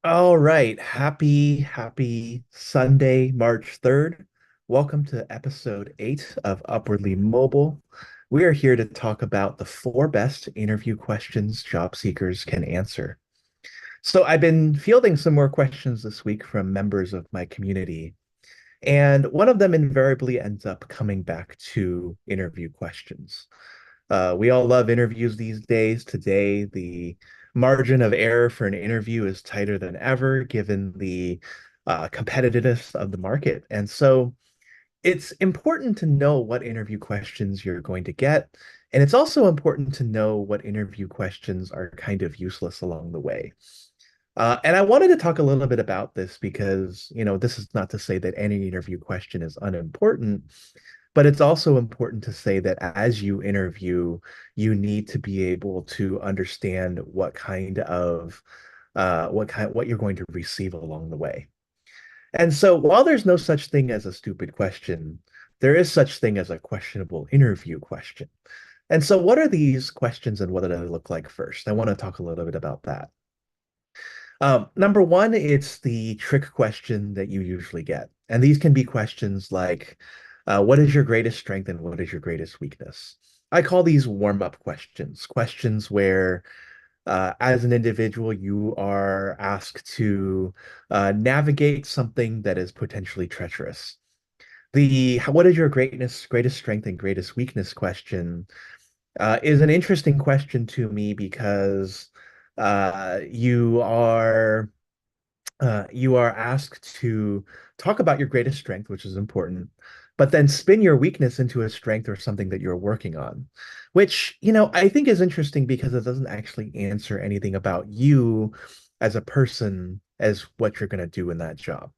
All right. Happy Sunday, March 3rd. Welcome to episode 8 of Upwardly Mobile. We are here to talk about the four best interview questions job seekers can answer. So, I've been fielding some more questions this week from members of my community, and one of them invariably ends up coming back to interview questions. We all love interviews these days. Today, the margin of error for an interview is tighter than ever, given the competitiveness of the market. And so it's important to know what interview questions you're going to get. And it's also important to know what interview questions are kind of useless along the way. And I wanted to talk a little bit about this because, this is not to say that any interview question is unimportant, but it's also important to say that as you interview, you need to be able to understand what you're going to receive along the way. And so while there's no such thing as a stupid question, there is such thing as a questionable interview question. And so what are these questions and what do they look like first? I want to talk a little bit about that. Number one, it's the trick question that you usually get. And these can be questions like, what is your greatest strength and what is your greatest weakness? I call these warm-up questions, questions where, as an individual, you are asked to navigate something that is potentially treacherous. The what is your greatest strength and greatest weakness question is an interesting question to me because uh, you are you are asked to talk about your greatest strength, which is important, but then spin your weakness into a strength or something that you're working on, which, I think is interesting because it doesn't actually answer anything about you as a person, as what you're going to do in that job.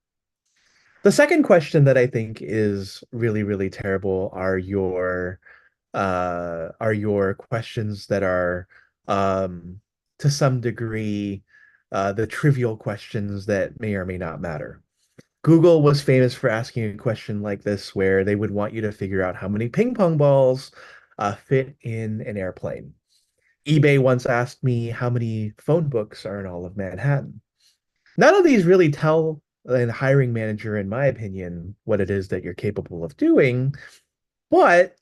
The second question that I think is really, really terrible are your questions that are to some degree the trivial questions that may or may not matter. Google was famous for asking a question like this, where they would want you to figure out how many ping pong balls fit in an airplane. eBay once asked me how many phone books are in all of Manhattan. None of these really tell a hiring manager, in my opinion, what it is that you're capable of doing, but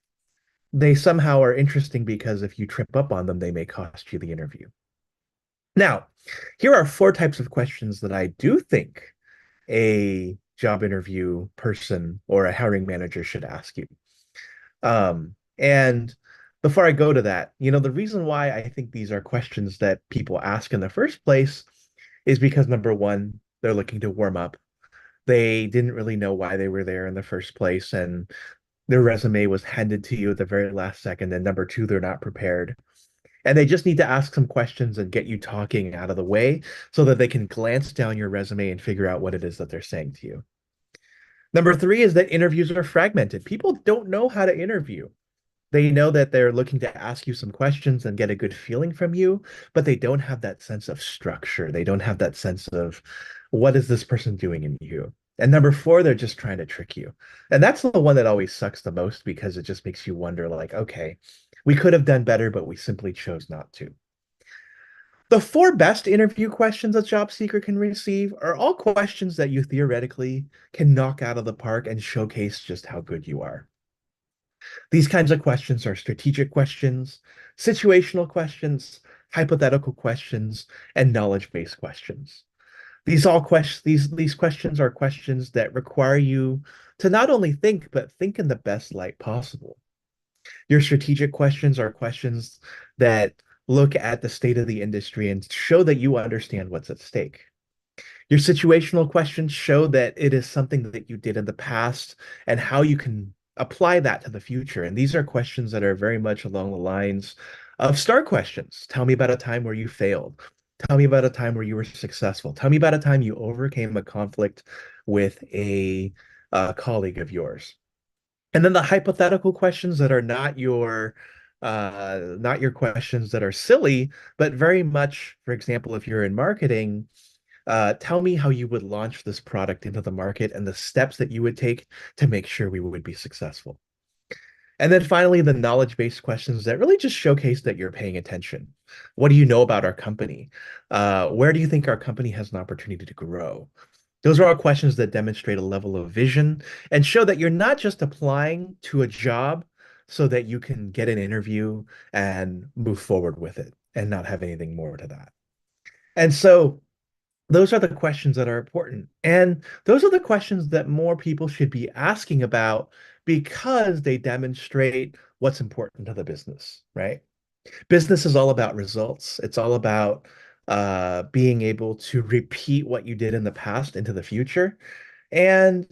they somehow are interesting because if you trip up on them, they may cost you the interview. Now, here are four types of questions that I do think a job interview person or a hiring manager should ask you. And before I go to that, the reason why I think these are questions that people ask in the first place is because number one, they're looking to warm up. They didn't really know why they were there in the first place, and their resume was handed to you at the very last second. And number two, they're not prepared. And they just need to ask some questions and get you talking out of the way so that they can glance down your resume and figure out what it is that they're saying to you. Number three is that interviews are fragmented. People don't know how to interview. They know that they're looking to ask you some questions and get a good feeling from you, but they don't have that sense of structure. They don't have that sense of what is this person doing in you. And number four, they're just trying to trick you. And that's the one that always sucks the most because it just makes you wonder, like, okay, we could have done better, but we simply chose not to. The four best interview questions a job seeker can receive are all questions that you theoretically can knock out of the park and showcase just how good you are. These kinds of questions are strategic questions, situational questions, hypothetical questions, and knowledge-based questions. These questions are questions that require you to not only think, but think in the best light possible. Your strategic questions are questions that look at the state of the industry and show that you understand what's at stake. Your situational questions show that it is something that you did in the past and how you can apply that to the future. And these are questions that are very much along the lines of STAR questions. Tell me about a time where you failed. Tell me about a time where you were successful. Tell me about a time you overcame a conflict with a colleague of yours. And then the hypothetical questions that are not your questions that are silly, but very much, for example, if you're in marketing, tell me how you would launch this product into the market and the steps that you would take to make sure we would be successful. And then finally, the knowledge-based questions that really just showcase that you're paying attention. What do you know about our company? Where do you think our company has an opportunity to grow? Those are all questions that demonstrate a level of vision and show that you're not just applying to a job so that you can get an interview and move forward with it and not have anything more to that. And so those are the questions that are important. And those are the questions that more people should be asking about because they demonstrate what's important to the business, right? Business is all about results. It's all about being able to repeat what you did in the past into the future. And,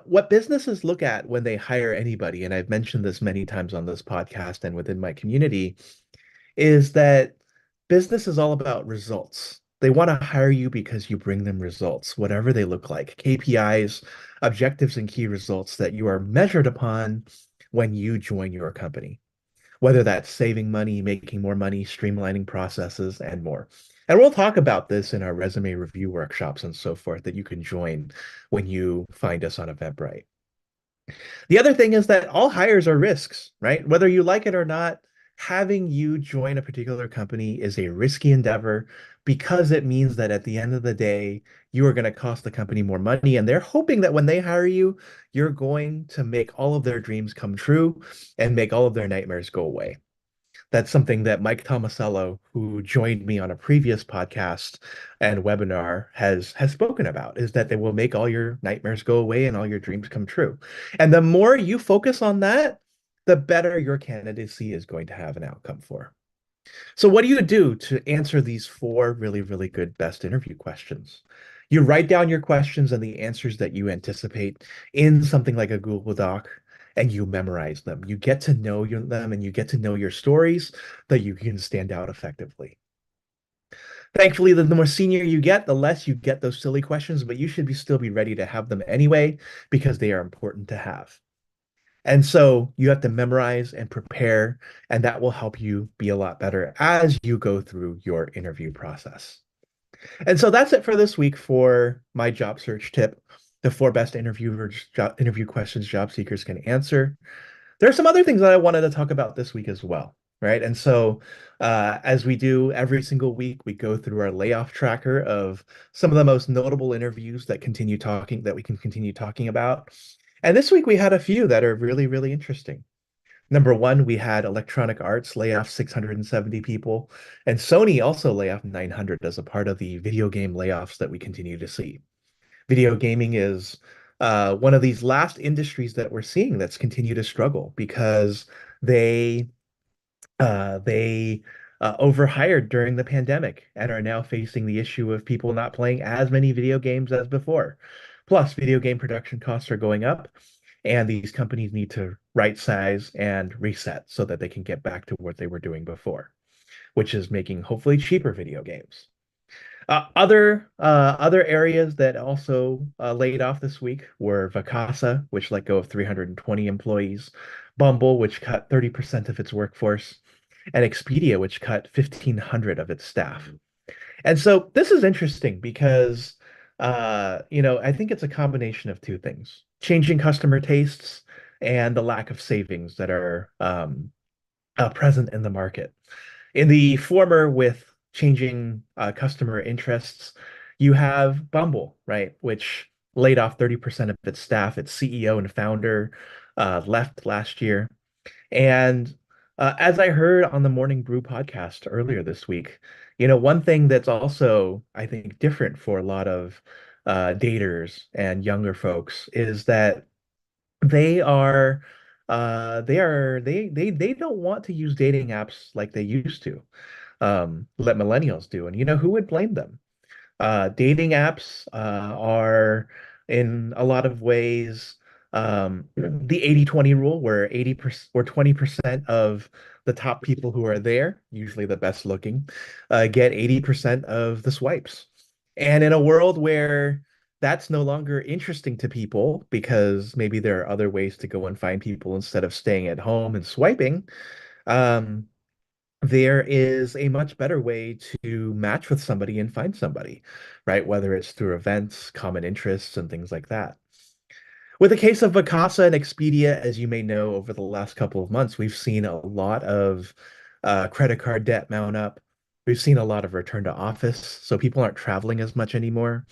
what businesses look at when they hire anybody, and I've mentioned this many times on this podcast and within my community, is that business is all about results. They want to hire you because you bring them results, whatever they look like, KPIs, objectives, and key results that you are measured upon when you join your company, whether that's saving money, making more money, streamlining processes, and more. And we'll talk about this in our resume review workshops and so forth that you can join when you find us on Eventbrite. The other thing is that all hires are risks, right? Whether you like it or not, having you join a particular company is a risky endeavor because it means that at the end of the day, you are going to cost the company more money. And they're hoping that when they hire you, you're going to make all of their dreams come true and make all of their nightmares go away. That's something that Mike Tomasello, who joined me on a previous podcast and webinar, has spoken about, is that they will make all your nightmares go away and all your dreams come true. And the more you focus on that, the better your candidacy is going to have an outcome for. So what do you do to answer these four really, really good best interview questions? You write down your questions and the answers that you anticipate in something like a Google Doc, and you memorize them. You get to know them and you get to know your stories that you can stand out effectively. Thankfully, the more senior you get, the less you get those silly questions, but you should still be ready to have them anyway because they are important to have. And so you have to memorize and prepare, and that will help you be a lot better as you go through your interview process. And so that's it for this week for my job search tip, the four best interview questions job seekers can answer. There are some other things that I wanted to talk about this week as well, right? And so, as we do every single week, we go through our layoff tracker of some of the most notable interviews that we can continue talking about. And this week we had a few that are really, really interesting. Number one, we had Electronic Arts lay off 670 people, and Sony also lay off 900 as a part of the video game layoffs that we continue to see. Video gaming is one of these last industries that we're seeing that's continued to struggle because they they overhired during the pandemic and are now facing the issue of people not playing as many video games as before. Plus, video game production costs are going up, and these companies need to right size and reset so that they can get back to what they were doing before, which is making hopefully cheaper video games. Other areas that also laid off this week were Vacasa, which let go of 320 employees, Bumble, which cut 30% of its workforce, and Expedia, which cut 1,500 of its staff. And so this is interesting because I think it's a combination of two things: changing customer tastes and the lack of savings that are present in the market. In the former, with changing customer interests, you have Bumble, right, which laid off 30% of its staff. Its CEO and founder left last year. And as I heard on the Morning Brew podcast earlier this week, one thing that's also, I think, different for a lot of daters and younger folks is that they are they don't want to use dating apps like they used to, let millennials do. And who would blame them? Dating apps are in a lot of ways the 80-20 rule, where 80% or 20% of the top people who are there, usually the best looking, get 80% of the swipes. And in a world where that's no longer interesting to people because maybe there are other ways to go and find people instead of staying at home and swiping, um, there is a much better way to match with somebody and find somebody, right? Whether it's through events, common interests, and things like that. With the case of Vacasa and Expedia, as you may know, over the last couple of months, we've seen a lot of credit card debt mount up. We've seen a lot of return to office, so people aren't traveling as much anymore.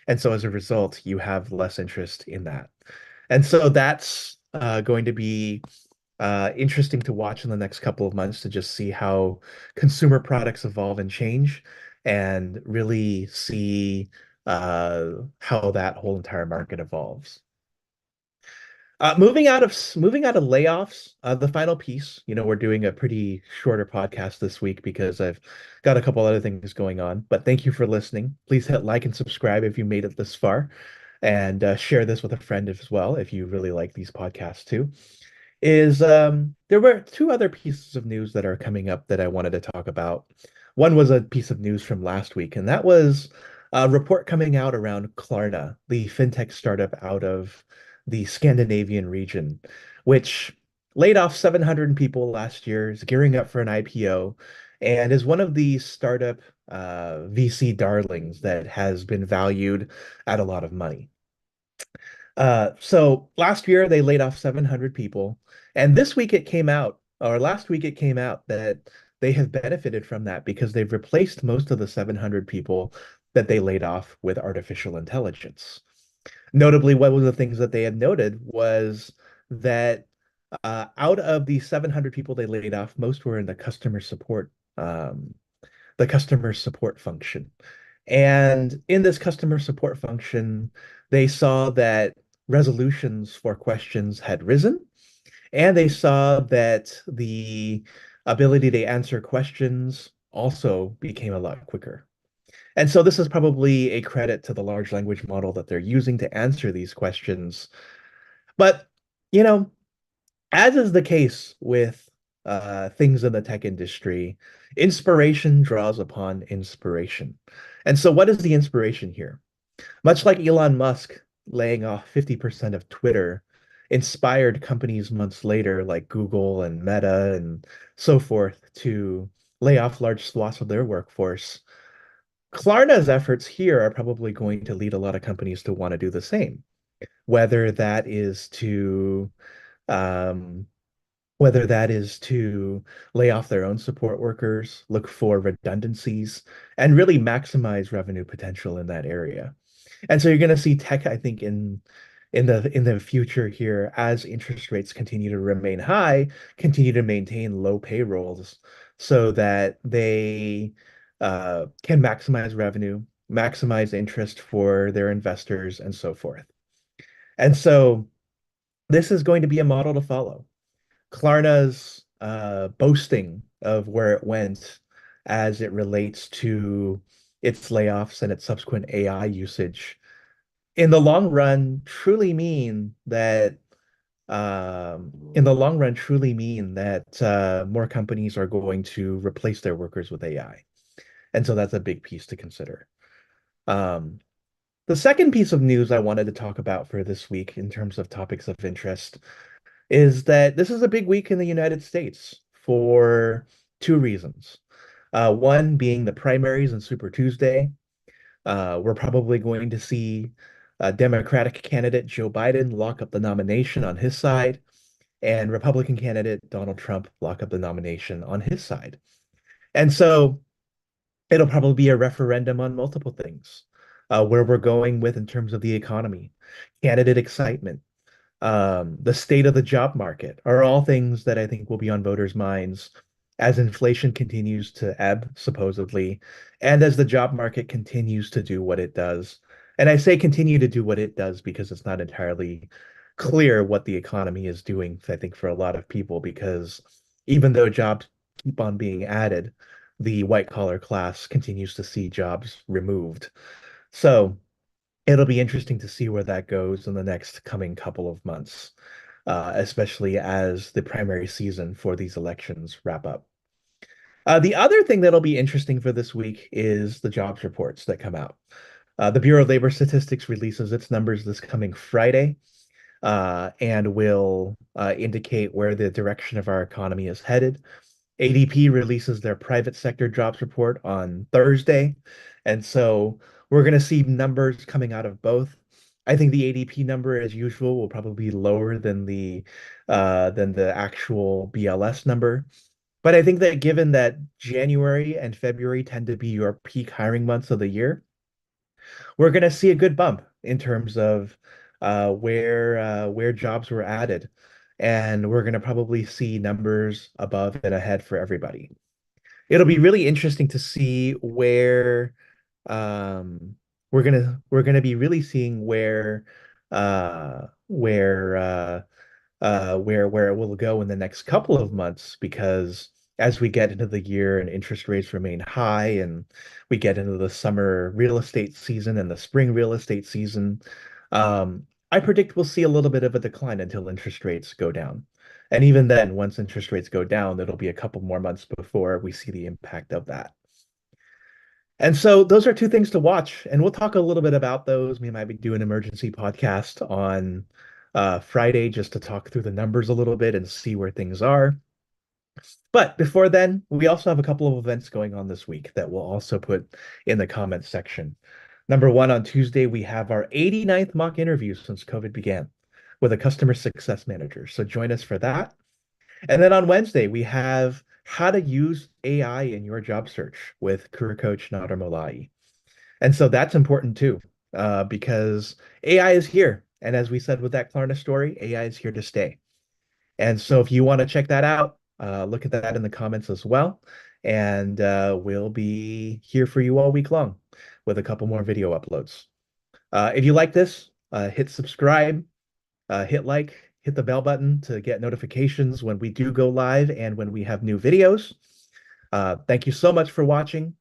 And so as a result, you have less interest in that. And so that's going to be interesting to watch in the next couple of months to just see how consumer products evolve and change and really see how that whole entire market evolves. Moving out of layoffs, the final piece, we're doing a pretty shorter podcast this week because I've got a couple other things going on. But thank you for listening. Please hit like and subscribe if you made it this far, and share this with a friend as well if you really like these podcasts too. There were two other pieces of news that are coming up that I wanted to talk about. One was a piece of news from last week, and that was a report coming out around Klarna, the fintech startup out of the Scandinavian region, which laid off 700 people last year, is gearing up for an IPO, and is one of the startup VC darlings that has been valued at a lot of money. So last year they laid off 700 people, and this week it came out, or last week it came out that they have benefited from that because they've replaced most of the 700 people that they laid off with artificial intelligence. Notably, one of the things that they had noted was that out of the 700 people they laid off, most were in um, the customer support function. And in this customer support function, they saw that resolutions for questions had risen, and they saw that the ability to answer questions also became a lot quicker. And so this is probably a credit to the large language model that they're using to answer these questions. But, you know, as is the case with things in the tech industry, inspiration draws upon inspiration. And so, what is the inspiration here? Much like Elon Musk laying off 50% of Twitter, inspired companies months later, like Google and Meta and so forth, to lay off large swaths of their workforce. Klarna's efforts here are probably going to lead a lot of companies to want to do the same, whether that is to um, whether that is to lay off their own support workers, look for redundancies, and really maximize revenue potential in that area. And so you're going to see tech, I think, in the future here, as interest rates continue to remain high, continue to maintain low payrolls so that they can maximize revenue, maximize interest for their investors, and so forth. And so this is going to be a model to follow. Klarna's boasting of where it went as it relates to its layoffs and its subsequent AI usage in the long run truly mean that more companies are going to replace their workers with AI. And so that's a big piece to consider. Um, the second piece of news I wanted to talk about for this week in terms of topics of interest is that this is a big week in the United States for two reasons. One being the primaries and Super Tuesday. We're probably going to see Democratic candidate Joe Biden lock up the nomination on his side, and Republican candidate Donald Trump lock up the nomination on his side. And so it'll probably be a referendum on multiple things, where we're going with in terms of the economy, candidate excitement, the state of the job market are all things that I think will be on voters' minds as inflation continues to ebb, supposedly, and as the job market continues to do what it does. And I say continue to do what it does because it's not entirely clear what the economy is doing, I think, for a lot of people, because even though jobs keep on being added, the white collar class continues to see jobs removed. So it'll be interesting to see where that goes in the next coming couple of months, especially as the primary season for these elections wrap up. The other thing that'll be interesting for this week is the jobs reports that come out. The Bureau of Labor Statistics releases its numbers this coming Friday, and will indicate where the direction of our economy is headed. ADP releases their private sector jobs report on Thursday. And so we're going to see numbers coming out of both. I think the ADP number, as usual, will probably be lower than the actual BLS number. But I think that given that January and February tend to be your peak hiring months of the year, we're going to see a good bump in terms of where jobs were added, and we're going to probably see numbers above and ahead for everybody. It'll be really interesting to see where um, we're gonna be really seeing where it will go in the next couple of months, because as we get into the year and interest rates remain high and we get into the summer real estate season and the spring real estate season, I predict we'll see a little bit of a decline until interest rates go down. And even then, once interest rates go down, it'll be a couple more months before we see the impact of that. And so those are two things to watch, and we'll talk a little bit about those. We might be doing an emergency podcast on Friday just to talk through the numbers a little bit and see where things are. But before then, we also have a couple of events going on this week that we'll also put in the comments section. Number one, on Tuesday, we have our 89th mock interview since COVID began with a customer success manager. So join us for that. And then on Wednesday, we have how to use AI in your job search with career coach Nader Mowlaee. And so that's important too, because AI is here. And as we said with that Klarna story, AI is here to stay. And so if you want to check that out, look at that in the comments as well. And we'll be here for you all week long with a couple more video uploads. If you like this, hit subscribe, hit like, hit the bell button to get notifications when we do go live and when we have new videos. Thank you so much for watching.